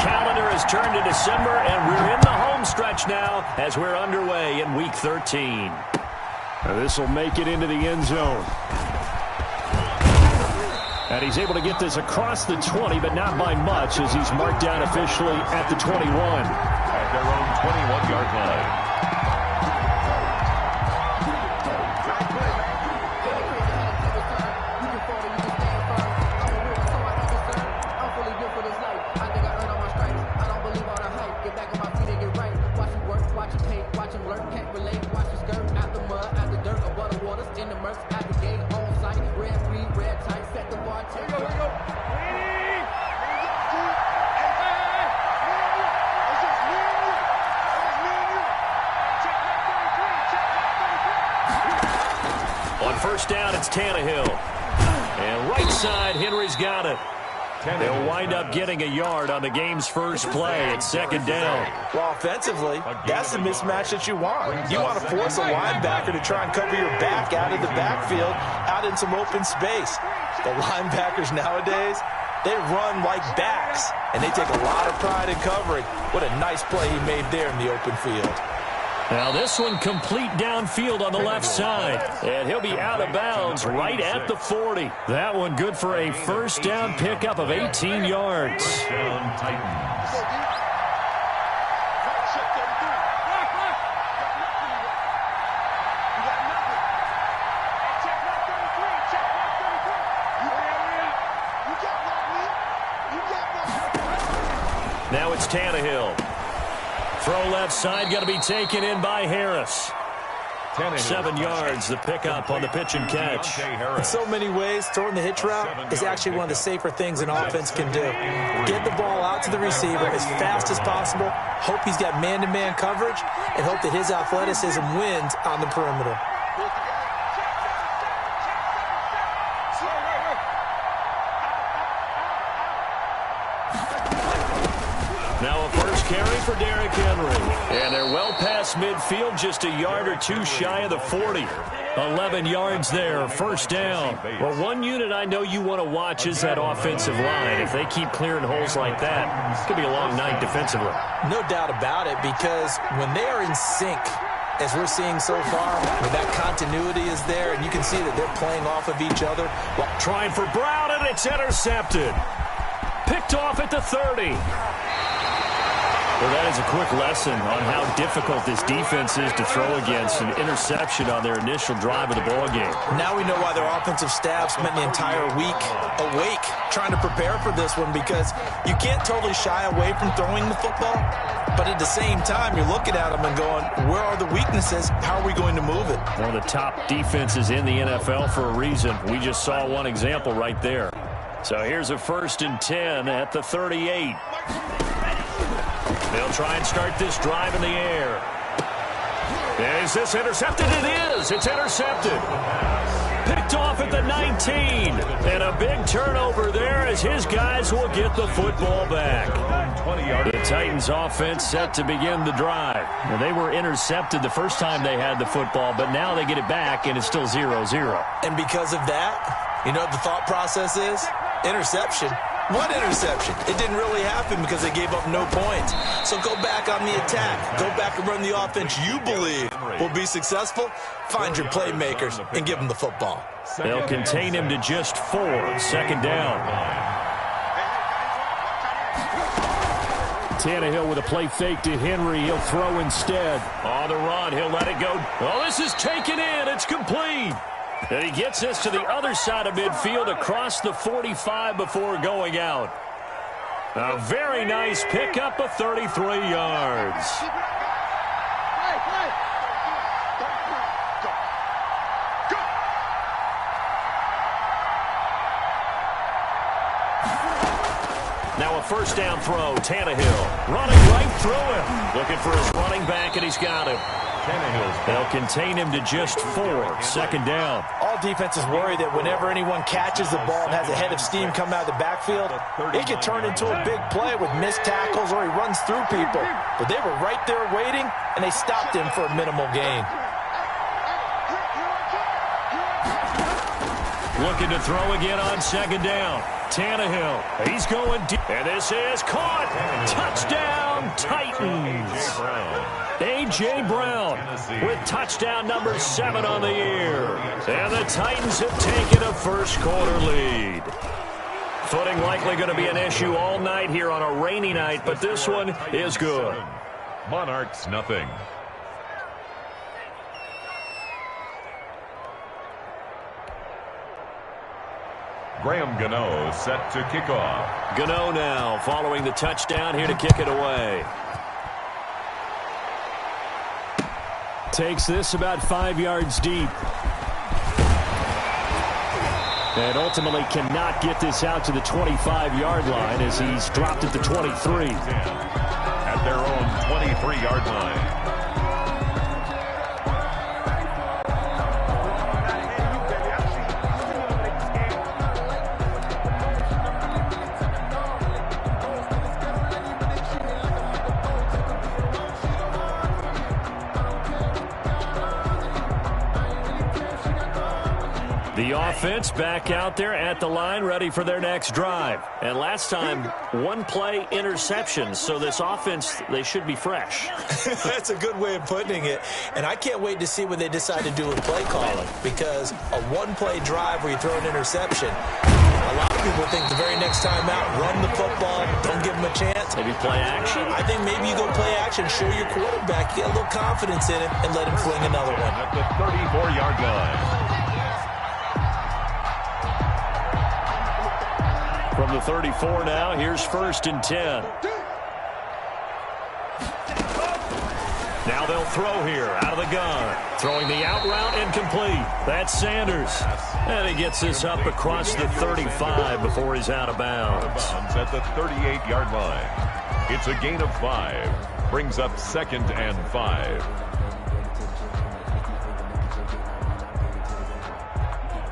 calendar has turned to December, and we're in the home stretch now as we're underway in Week 13. This will make it into the end zone. And he's able to get this across the 20, but not by much, as he's marked down officially at the 21. At their own 21-yard line. First down, it's Tannehill. And right side, Henry's got it. They'll wind up getting a yard on the game's first play at second down. Well, offensively, that's the mismatch that you want. You want to force a linebacker to try and cover your back out of the backfield, out in some open space. The linebackers nowadays, they run like backs, and they take a lot of pride in covering. What a nice play he made there in the open field. Now this one complete downfield on the left side. And he'll be out of bounds right at the 40. That one good for a first down pickup of 18 yards. First down, Titans. Now it's Tannehill. Throw left side, going to be taken in by Harris. 7 yards, the pickup on the pitch and catch. In so many ways, throwing the hitch route is actually one of the safer things an offense can do. Get the ball out to the receiver as fast as possible, hope he's got man-to-man coverage, and hope that his athleticism wins on the perimeter. Now a first carry for Derrick Henry. And they're well past midfield, just a yard or two shy of the 40. 11 yards there, first down. Well, one unit I know you want to watch is that offensive line. If they keep clearing holes like that, it's going to be a long night defensively. No doubt about it, because when they are in sync, as we're seeing so far, when that continuity is there, and you can see that they're playing off of each other. Well, trying for Brown, and it's intercepted. Picked off at the 30. Well, that is a quick lesson on how difficult this defense is to throw against. An interception on their initial drive of the ballgame. Now we know why their offensive staff spent the entire week awake trying to prepare for this one, because you can't totally shy away from throwing the football, but at the same time, you're looking at them and going, where are the weaknesses? How are we going to move it? One of the top defenses in the NFL for a reason. We just saw one example right there. So here's a 1st and 10 at the 38. They'll try and start this drive in the air. Is this intercepted? It is. It's intercepted. Picked off at the 19. And a big turnover there as his guys will get the football back. The Titans offense set to begin the drive. Now, they were intercepted the first time they had the football, but now they get it back, and it's still 0-0. And because of that, you know what the thought process is? Interception. What interception? It didn't really happen because they gave up no points. So go back on the attack. Go back and run the offense you believe will be successful. Find your playmakers and give them the football. They'll contain him to just 4. Second down. Tannehill with a play fake to Henry. He'll throw instead. On the run, he'll let it go. Oh, this is taken in. It's complete. And he gets this to the other side of midfield across the 45 before going out. A very nice pickup of 33 yards. Now a first down throw. Tannehill running right through him. Looking for his running back, and he's got him. They'll contain him to just 4. Second down. All defenses worry that whenever anyone catches the ball and has a head of steam come out of the backfield, it could turn into a big play with missed tackles or he runs through people. But they were right there waiting, and they stopped him for a minimal gain. Looking to throw again on second down. Tannehill, he's going deep. And this is caught. Touchdown, Titans. A.J. Brown with touchdown number 7 on the year. And the Titans have taken a first-quarter lead. Footing likely going to be an issue all night here on a rainy night, but this one is good. Monarchs, nothing. Graham Gano set to kick off. Gano now following the touchdown here to kick it away. Takes this about 5 yards deep. And ultimately cannot get this out to the 25-yard line as he's dropped at the 23. At their own 23-yard line. The offense back out there at the line, ready for their next drive. And last time, one-play interceptions. So this offense, they should be fresh. That's a good way of putting it. And I can't wait to see what they decide to do with play calling. Because a one-play drive where you throw an interception, a lot of people think the very next time out, run the football, don't give them a chance. Maybe play action? I think maybe you go play action, show your quarterback, get a little confidence in him, and let him fling another one. At the 34-yard line. From the 34 now, here's 1st and 10. Now they'll throw here out of the gun. Throwing the out route incomplete. That's Sanders. And he gets this up across the 35 before he's out of bounds. At the 38-yard line. It's a gain of 5. Brings up 2nd and 5.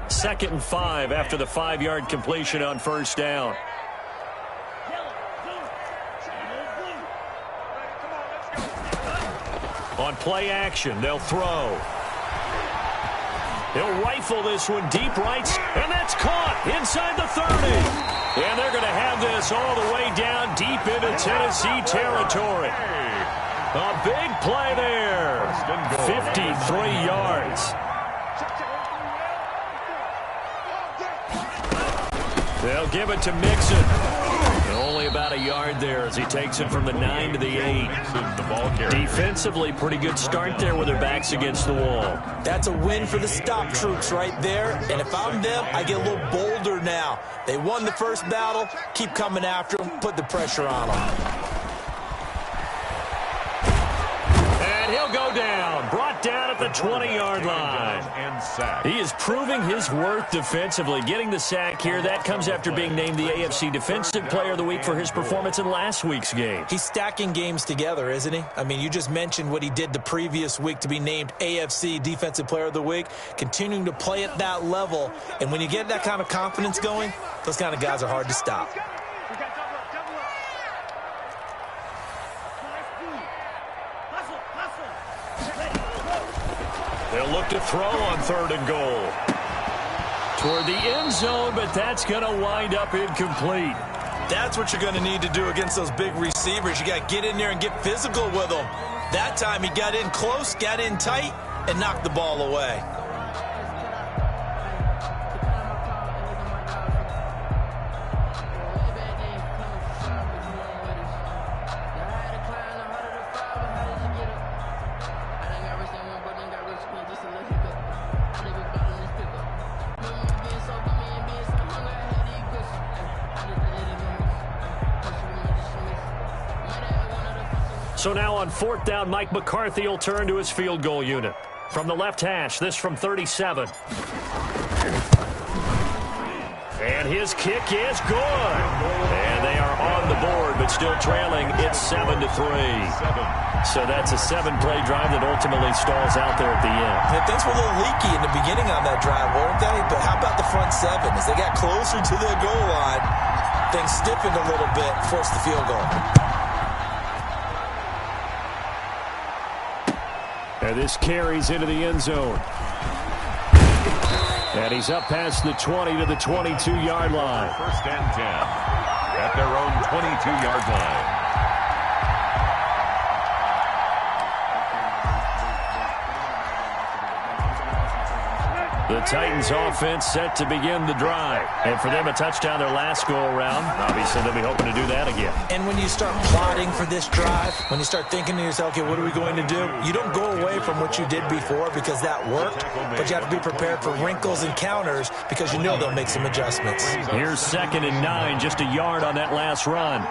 2nd and 5 after the 5-yard completion on 1st down. On play action, they'll throw. He'll rifle this one deep right, and that's caught inside the 30. And they're going to have this all the way down deep into Tennessee territory. A big play there. 53 yards. They'll give it to Mixon. Only about a yard there as he takes it from the 9 to the 8. Defensively, pretty good start there with their backs against the wall. That's a win for the stop troops right there. And if I'm them, I get a little bolder now. They won the first battle. Keep coming after them. Put the pressure on them. And he'll go down. Brought down at the 20-yard line. He is proving his worth defensively. Getting the sack here, that comes after being named the AFC Defensive Player of the Week for his performance in last week's game. He's stacking games together, isn't he? I mean, you just mentioned what he did the previous week to be named AFC Defensive Player of the Week, continuing to play at that level. And when you get that kind of confidence going, those kind of guys are hard to stop. They'll look to throw on 3rd and goal. Toward the end zone, but that's going to wind up incomplete. That's what you're going to need to do against those big receivers. You got to get in there and get physical with them. That time he got in close, got in tight, and knocked the ball away. So now on 4th down, Mike McCarthy will turn to his field goal unit. From the left hash, this from 37. And his kick is good. And they are on the board, but still trailing. It's 7-3. So that's a 7-play drive that ultimately stalls out there at the end. Yeah, things were a little leaky in the beginning on that drive, weren't they? But how about the front 7? As they got closer to the goal line, things stiffened a little bit, forced the field goal. And this carries into the end zone. And he's up past the 20 to the 22-yard line. First and 10 at their own 22-yard line. The Titans offense set to begin the drive. And for them, a touchdown their last go-around. Obviously, they'll be hoping to do that again. And when you start plotting for this drive, when you start thinking to yourself, okay, what are we going to do? You don't go away from what you did before because that worked, but you have to be prepared for wrinkles and counters because you know they'll make some adjustments. Here's 2nd and 9, just a yard on that last run.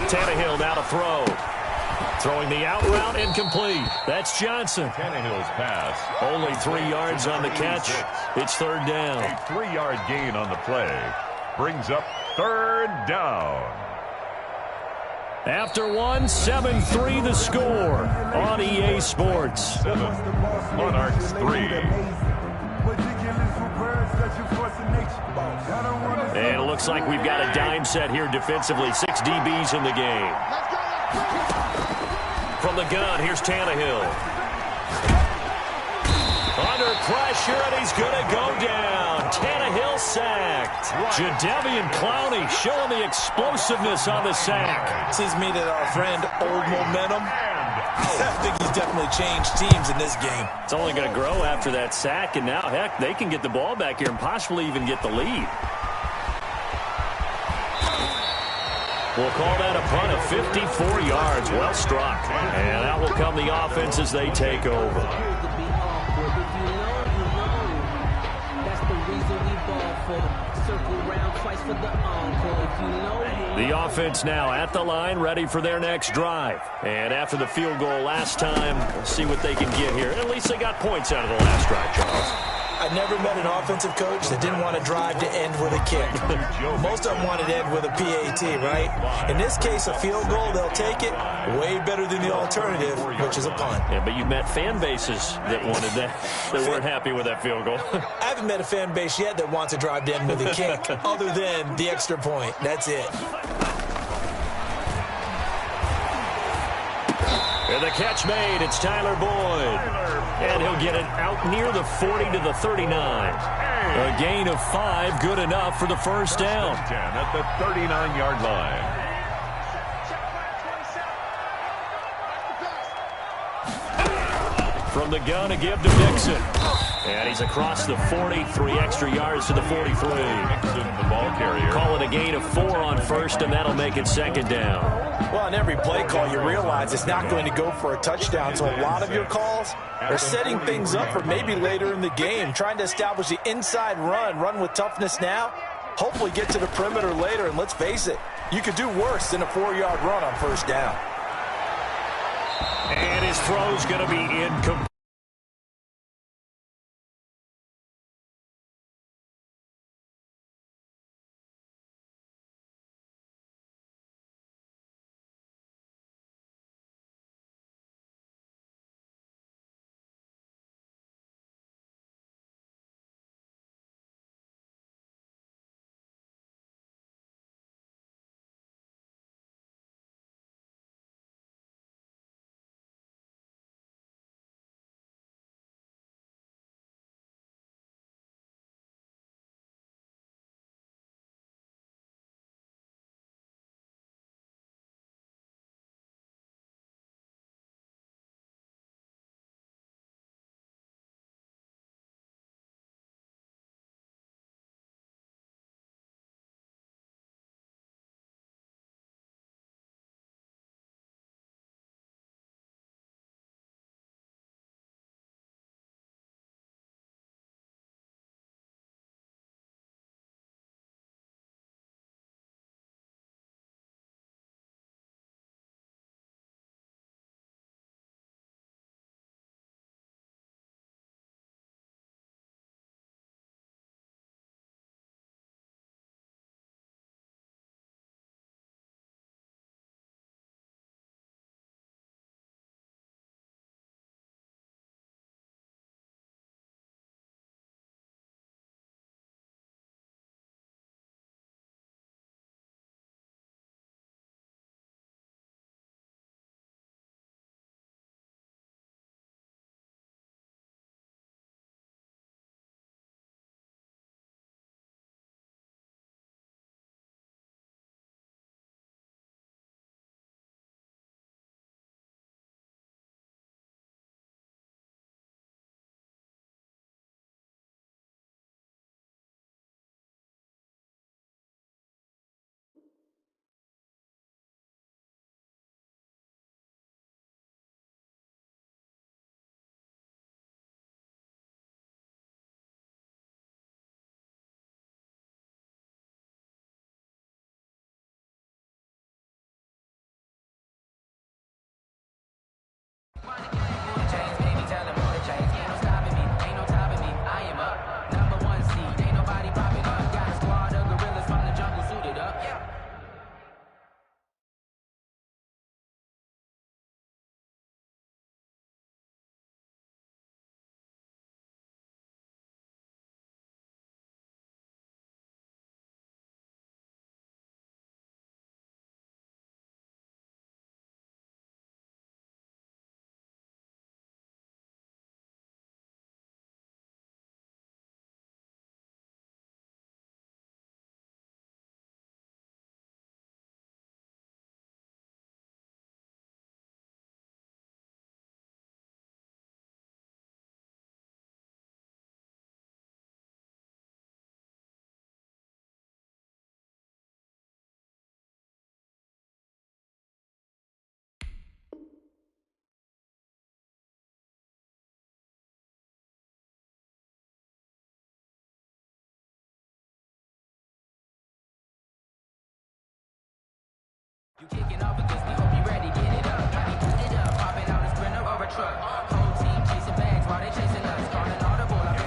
Tannehill now to throw. Throwing the out route, incomplete. That's Johnson. Tannehill's pass. Only 3 yards on the catch. It's 3rd down. A 3-yard gain on the play. Brings up 3rd down. After 1, 7-3 the score on EA Sports. 7, Monarchs 3. And it looks like we've got a dime set here defensively. 6 DBs in the game. From the gun, here's Tannehill. Under pressure, and he's going to go down. Tannehill sacked. Jadeveon Clowney showing the explosiveness on the sack. Seems to me that our friend Old Momentum, I think he's definitely changed teams in this game. It's only going to grow after that sack, and now, heck, they can get the ball back here and possibly even get the lead. We'll call that a punt of 54 yards. Well struck. And out will come the offense as they take over. The offense now at the line, ready for their next drive. And after the field goal last time, we'll see what they can get here. At least they got points out of the last drive, Charles. I never met an offensive coach that didn't want to drive to end with a kick. Most of them wanted to end with a PAT, right? In this case, a field goal, they'll take it. Way better than the alternative, which is a punt. Yeah, but you've met fan bases that wanted that, that weren't happy with that field goal. I haven't met a fan base yet that wants to drive to end with a kick, other than the extra point. That's it. And the catch made, it's Tyler Boyd. And he'll get it out near the 40 to the 39. A gain of 5, good enough for the first down. 10 at the 39-yard line. From the gun to give to Dixon. And he's across the 40, 3 extra yards to the 43. Dixon, the ball carrier. Call it a gain of 4 on first, and that'll make it 2nd down. Well, on every play call, you realize it's not going to go for a touchdown. So a lot of your calls are setting things up for maybe later in the game, trying to establish the inside run with toughness now, hopefully get to the perimeter later. And let's face it, you could do worse than a 4-yard run on first down. And his throw's going to be incomplete.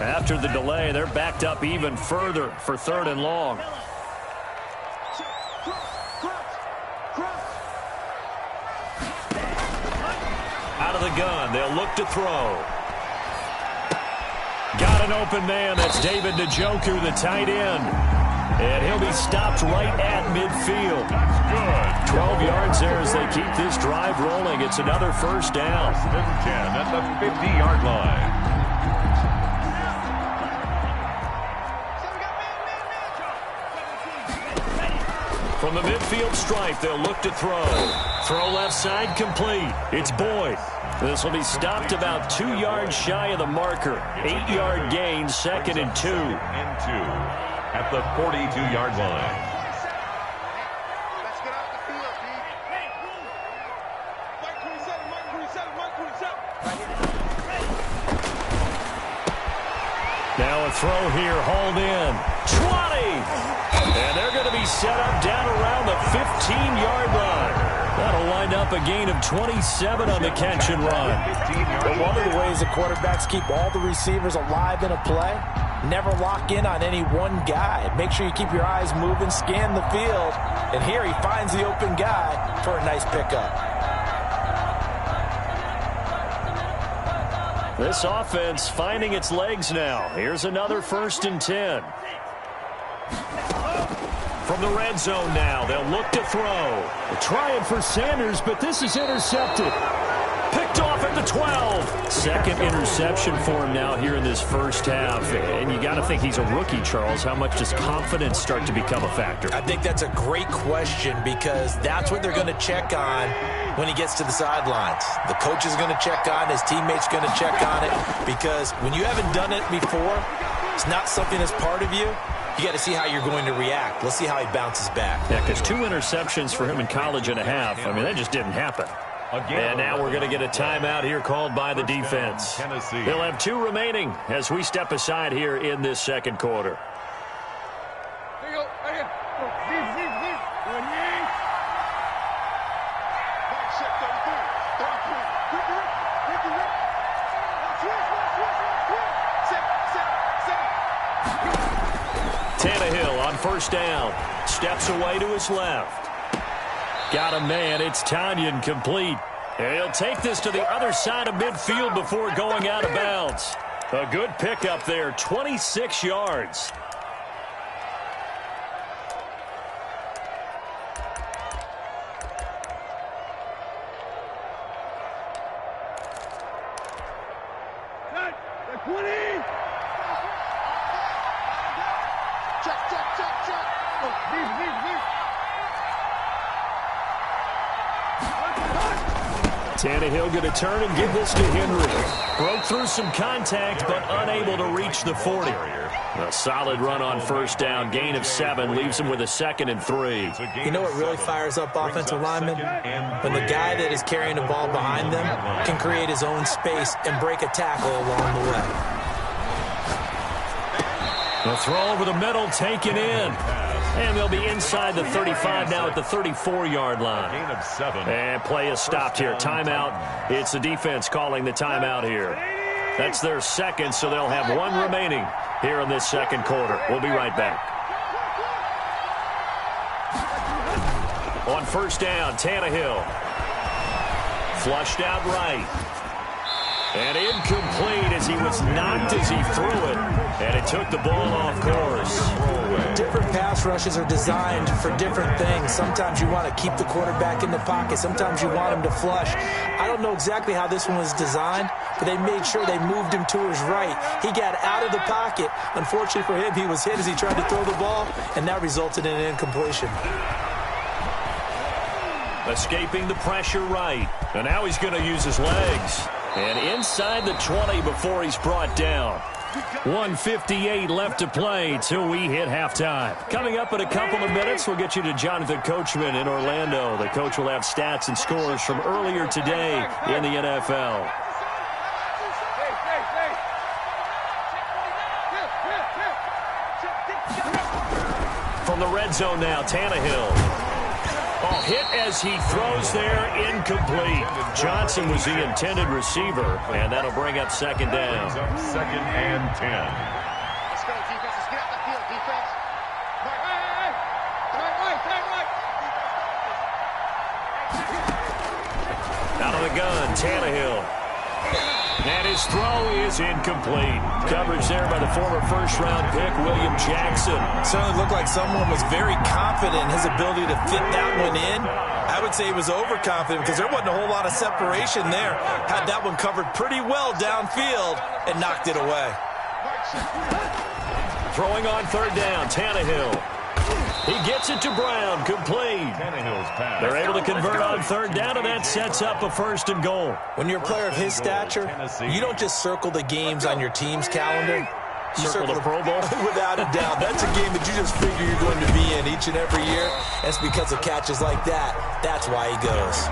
After the delay, they're backed up even further for 3rd and long. Out of the gun, they'll look to throw. Got an open man. That's David Njoku, the tight end. And he'll be stopped right at midfield. That's good. 12 yards there as they keep this drive rolling. It's another first down. 10 at the 50-yard line. From the midfield stripe, they'll look to throw. Throw left side complete. It's Boyd. This will be stopped about 2 yards shy of the marker. 8-yard gain, 2nd and 2. And 2 at the 42-yard line. Now a throw here, hauled in. 20! And they're going to be set up down around the 15-yard line. That'll wind up a gain of 27 on the catch and run. But one of the ways the quarterbacks keep all the receivers alive in a play, never lock in on any one guy. Make sure you keep your eyes moving, scan the field. And here he finds the open guy for a nice pickup. This offense finding its legs now. Here's another 1st and 10. From the red zone now, they'll look to throw. They're trying for Sanders, but this is intercepted. Picked off at the 12. 2nd interception for him now here in this first half. And you got to think he's a rookie, Charles. How much does confidence start to become a factor? I think that's a great question because that's what they're going to check on when he gets to the sidelines. The coach is going to check on, his teammates going to check on it, because when you haven't done it before, it's not something that's part of you. You got to see how you're going to react. Let's see how he bounces back. Yeah, because 2 interceptions for him in college and a half. I mean, that just didn't happen. And now we're going to get a timeout here called by the defense. They'll have 2 remaining as we step aside here in this 2nd quarter. Tannehill on 1st down. Steps away to his left. Got a man. It's Tanyan complete. And he'll take this to the other side of midfield before going out of bounds. A good pickup there. 26 yards. Tannehill going to turn and give this to Henry. Broke through some contact, but unable to reach the 40. A solid run on 1st down. Gain of 7 leaves him with a 2nd and 3. You know what really fires up offensive linemen? When the guy that is carrying the ball behind them can create his own space and break a tackle along the way. The throw over the middle taken in. And they'll be inside the 35 now at the 34-yard line. And play is stopped here. Timeout. It's the defense calling the timeout here. That's their 2nd, so they'll have 1 remaining here in this 2nd quarter. We'll be right back. On 1st down, Tannehill. Flushed out right. And incomplete as he was knocked as he threw it. And it took the ball off course. Different pass rushes are designed for different things. Sometimes you want to keep the quarterback in the pocket. Sometimes you want him to flush. I don't know exactly how this one was designed, but they made sure they moved him to his right. He got out of the pocket. Unfortunately for him, he was hit as he tried to throw the ball, and that resulted in an incompletion. Escaping the pressure right. And now he's going to use his legs. And inside the 20 before he's brought down. 1:58 left to play till we hit halftime. Coming up in a couple of minutes, we'll get you to Jonathan Coachman in Orlando. The coach will have stats and scores from earlier today in the NFL. From the red zone now, Tannehill. Oh, hit as he throws there, incomplete. Johnson was the intended receiver, and that'll bring up second down. Brings up second and 10. Let's go, defense. Let's get out the field, defense. Out of the gun, Tannehill. And his throw is incomplete. Coverage there by the former first-round pick, William Jackson. Certainly looked like someone was very confident in his ability to fit that one in. I would say he was overconfident because there wasn't a whole lot of separation there. Had that one covered pretty well downfield and knocked it away. Throwing on third down, Tannehill. He gets it to Brown, complete. Tannehill's pass. They're able to convert on third down, and that sets up a first and goal. When you're a player of his stature, you don't just circle the games on your team's calendar. You Circle the Pro Bowl? Without a doubt. That's a game that you just figure you're going to be in each and every year. It's because of catches like that. That's why he goes.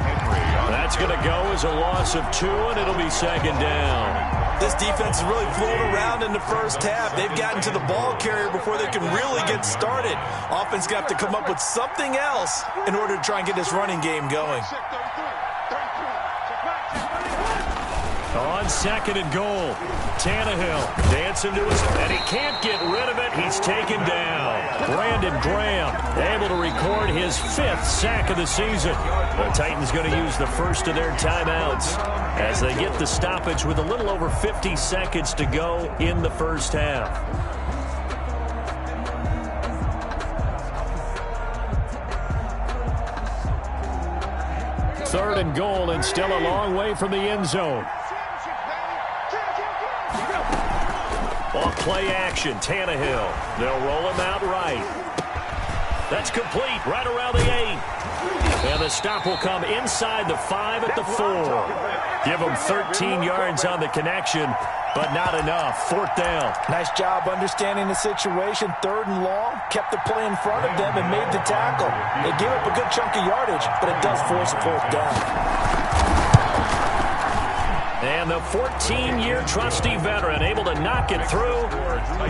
That's going to go as a loss of 2, and it'll be second down. This defense has really flown around in the first half. They've gotten to the ball carrier before they can really get started. Offense going to have to come up with something else in order to try and get this running game going. On second and goal, Tannehill dancing to his, and he can't get rid of it. He's taken down. Brandon Graham able to record his 5th sack of the season. The Titans going to use the first of their timeouts as they get the stoppage with a little over 50 seconds to go in the first half. Third and goal, and still a long way from the end zone. Off play action, Tannehill. They'll roll him out right. That's complete, right around the 8. And the stop will come inside the 5 at the 4. Give them 13 yards on the connection, but not enough. Fourth down. Nice job understanding the situation. Third and long, kept the play in front of them and made the tackle. They gave up a good chunk of yardage, but it does force a fourth down. And the 14-year trusty veteran able to knock it through.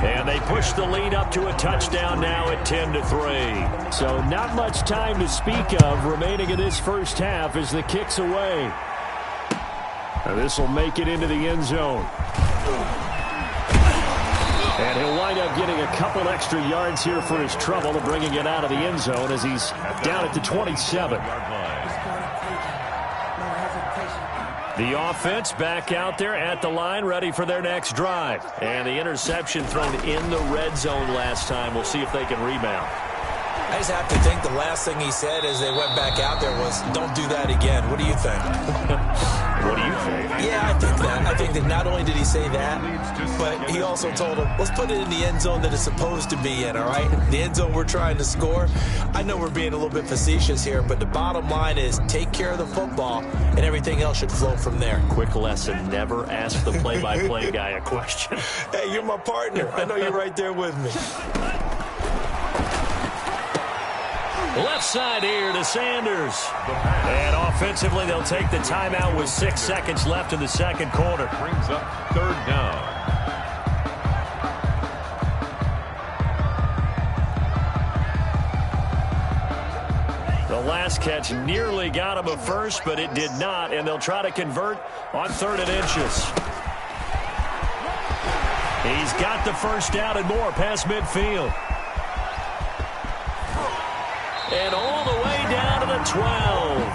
And they push the lead up to a touchdown now at 10-3. So not much time to speak of remaining in this first half as the kick's away. This will make it into the end zone. And he'll wind up getting a couple extra yards here for his trouble of bringing it out of the end zone as he's down at the 27. The offense back out there at the line, ready for their next drive. And the interception thrown in the red zone last time. We'll see if they can rebound. I just have to think the last thing he said as they went back out there was, don't do that again. What do you think? What do you think? Yeah, I think that. I think that not only did he say that, but he also told him, let's put it in the end zone that it's supposed to be in, all right? The end zone we're trying to score. I know we're being a little bit facetious here, but the bottom line is take care of the football, and everything else should flow from there. Quick lesson, never ask the play-by-play guy a question. Hey, you're my partner. I know you're right there with me. Left side here to Sanders. And offensively, they'll take the timeout with 6 seconds left in the second quarter. Brings up third down. The last catch nearly got him a first, but it did not, and they'll try to convert on 3rd and inches. He's got the first down and more past midfield. And all the way down to the 12.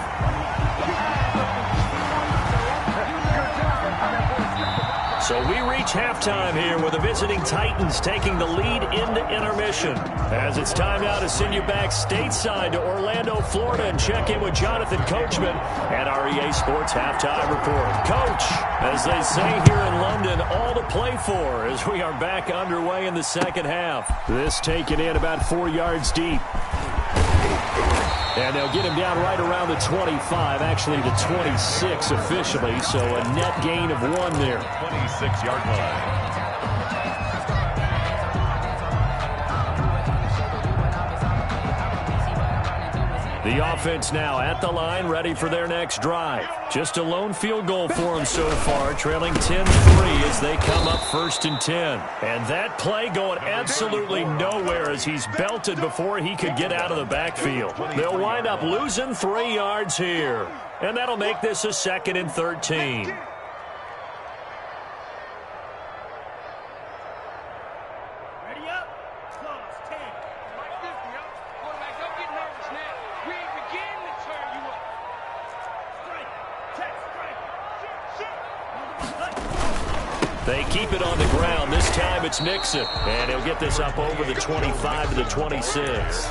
So we reach halftime here with the visiting Titans taking the lead into intermission. As it's time now to send you back stateside to Orlando, Florida, and check in with Jonathan Coachman at our EA Sports Halftime Report. Coach, as they say here in London, all to play for as we are back underway in the second half. This taken in about 4 yards deep. And they'll get him down right around the 25, actually the 26 officially, so a net gain of 1 there. 26-yard line. The offense now at the line, ready for their next drive. Just a lone field goal for them so far, trailing 10-3 as they come up 1st and 10. And that play going absolutely nowhere as he's belted before he could get out of the backfield. They'll wind up losing 3 yards here. And that'll make this a 2nd and 13. They keep it on the ground. This time it's Mixon. And he'll get this up over the 25 to the 26.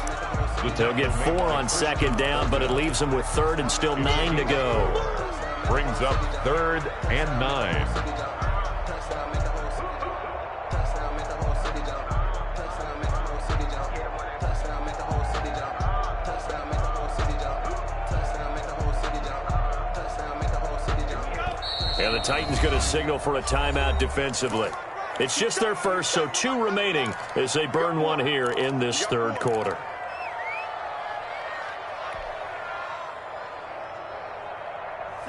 They'll get 4 on 2nd down, but it leaves them with 3rd and still 9 to go. Brings up 3rd and 9. And the Titans going to signal for a timeout defensively. It's just their first, so 2 remaining as they burn 1 here in this 3rd quarter.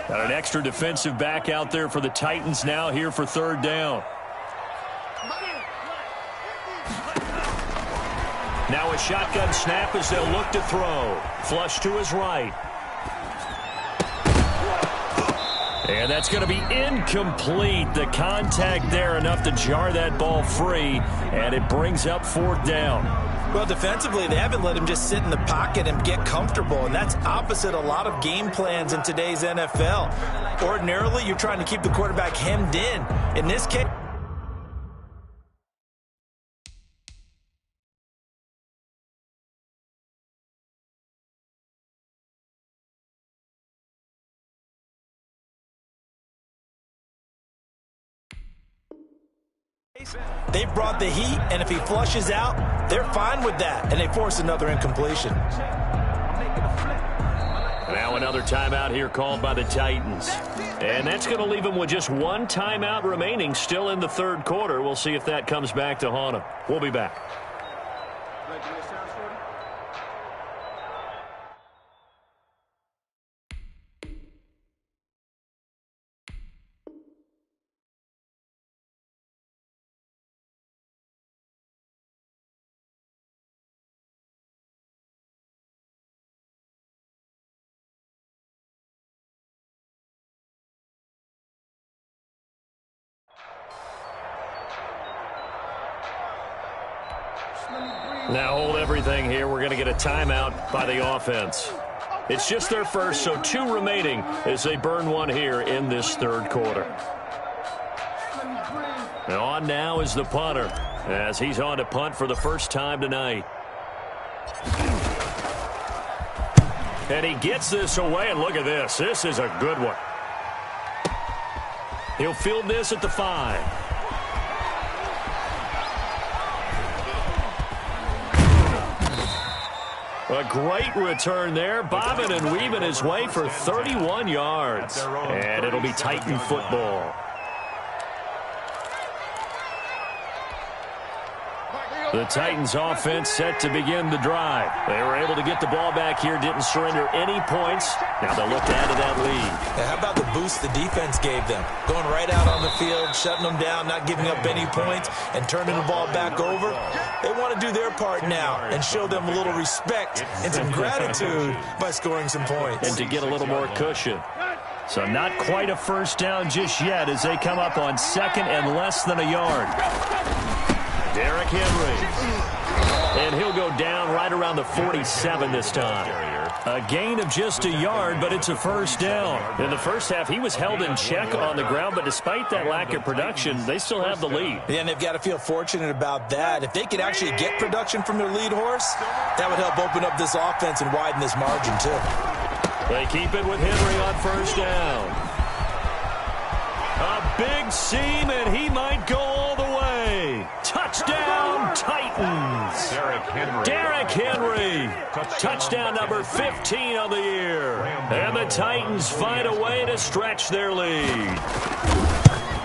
Got an extra defensive back out there for the Titans now here for 3rd down. Now a shotgun snap as they'll look to throw. Flush to his right. And that's going to be incomplete. The contact there enough to jar that ball free, and it brings up 4th down. Well, defensively, they haven't let him just sit in the pocket and get comfortable, and that's opposite a lot of game plans in today's NFL. Ordinarily, you're trying to keep the quarterback hemmed in. In this case, they've brought the heat, and if he flushes out, they're fine with that, and they force another incompletion. Now another timeout here called by the Titans. And that's going to leave them with just 1 timeout remaining still in the 3rd quarter. We'll see if that comes back to haunt them. We'll be back. Now hold everything here. We're going to get a timeout by the offense. It's just their first, so 2 remaining as they burn 1 here in this 3rd quarter. And on now is the punter as he's on to punt for the first time tonight. And he gets this away, and look at this. This is a good one. He'll field this at the 5. A great return there, bobbing and weaving his way for 31 yards. And it'll be Titan football. The Titans offense set to begin the drive. They were able to get the ball back here, didn't surrender any points. Now they'll look to add to that lead. Yeah, how about the boost the defense gave them? Going right out on the field, shutting them down, not giving up any points, and turning the ball back over. They want to do their part now and show them a little respect and some gratitude by scoring some points. And to get a little more cushion. So not quite a first down just yet as they come up on 2nd and less than a yard. Derrick Henry. And he'll go down right around the 47 this time. A gain of just a yard, but it's a first down. In the first half, he was held in check on the ground, but despite that lack of production, they still have the lead. Yeah, and they've got to feel fortunate about that. If they could actually get production from their lead horse, that would help open up this offense and widen this margin, too. They keep it with Henry on first down. A big seam, and he might go all the way. Touchdown, Titans. Derrick Henry. Touchdown number 15 of the year. And the Titans find a way to stretch their lead.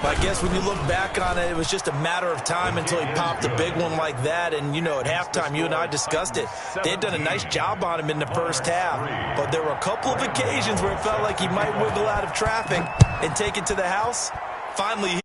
But I guess when you look back on it, it was just a matter of time until he popped a big one like that. And, you know, at halftime, you and I discussed it. They had done a nice job on him in the first half. But there were a couple of occasions where it felt like he might wiggle out of traffic and take it to the house. Finally,